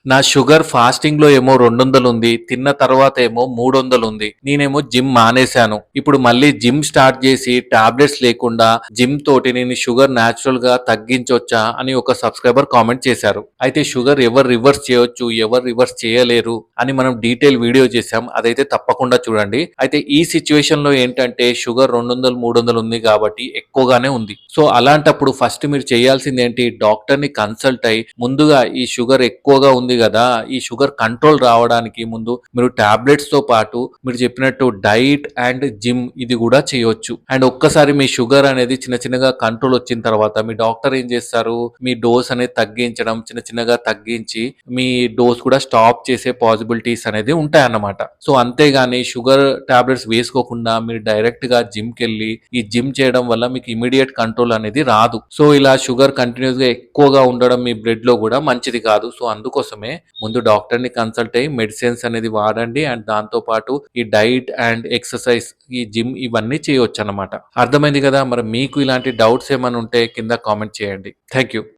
నా sugar fasting లో ఏమో 200 ఉంది. తిన్న తర్వాత ఏమో 300 ఉంది. నేనేమో జిమ్ మానేశాను. ఇప్పుడు మళ్ళీ జిమ్ స్టార్ట్ చేసి టాబ్లెట్స్ లేకుండా జిమ్ తోటి నేను షుగర్ న్యాచురల్ గా తగ్గించొచ్చా అని ఒక సబ్స్క్రైబర్ కామెంట్ చేశారు. అయితే షుగర్ ఎవరు రివర్స్ చేయొచ్చు, ఎవరు రివర్స్ చేయలేరు అని మనం డీటెయిల్ వీడియో చేశాం. అదైతే తప్పకుండా చూడండి. అయితే ఈ సిచ్యువేషన్ లో ఏంటంటే షుగర్ 200, 300 ఉంది కాబట్టి ఎక్కువగానే ఉంది. సో అలాంటప్పుడు ఫస్ట్ మీరు చేయాల్సింది ఏంటి, డాక్టర్ ని కన్సల్ట్ అయ్యి ముందుగా ఈ షుగర్ ఎక్కువగా ఉంది కదా, ఈ షుగర్ కంట్రోల్ రావడానికి ముందు మీరు టాబ్లెట్స్ తో పాటు మీరు చెప్పినట్టు డైట్ అండ్ జిమ్ ఇది కూడా చేయొచ్చు. అండ్ ఒక్కసారి మీ షుగర్ అనేది చిన్న చిన్నగా కంట్రోల్ వచ్చిన తర్వాత మీ డాక్టర్ ఏం చేస్తారు, మీ డోస్ అనేది తగ్గించడం, చిన్న చిన్నగా తగ్గించి మీ డోస్ కూడా స్టాప్ చేసే పాసిబిలిటీస్ అనేది ఉంటాయన్నమాట. సో అంతేగాని షుగర్ టాబ్లెట్స్ వేసుకోకుండా మీరు డైరెక్ట్ గా జిమ్ కి వెళ్ళి ఈ జిమ్ చేయడం వల్ల మీకు ఇమీడియట్ కంట్రోల్ అనేది రాదు. సో ఇలా షుగర్ కంటిన్యూస్ గా ఎక్కువగా ఉండడం మీ బ్లడ్ లో కూడా మంచిది కాదు. సో అందుకోసమే ముందు డాక్టర్ ని కన్సల్ట్ అయ్యి మెడిసిన్స్ అనేది వాడండి. అండ్ దాంతో పాటు ఈ డైట్ అండ్ ఎక్సర్సైజ్, ఈ జిమ్ ఇవన్నీ చేయొచ్చు అన్నమాట. అర్థమైంది కదా. మరి మీకు ఇలాంటి డౌట్స్ ఏమైనా ఉంటే కింద కామెంట్ చేయండి. Thank you.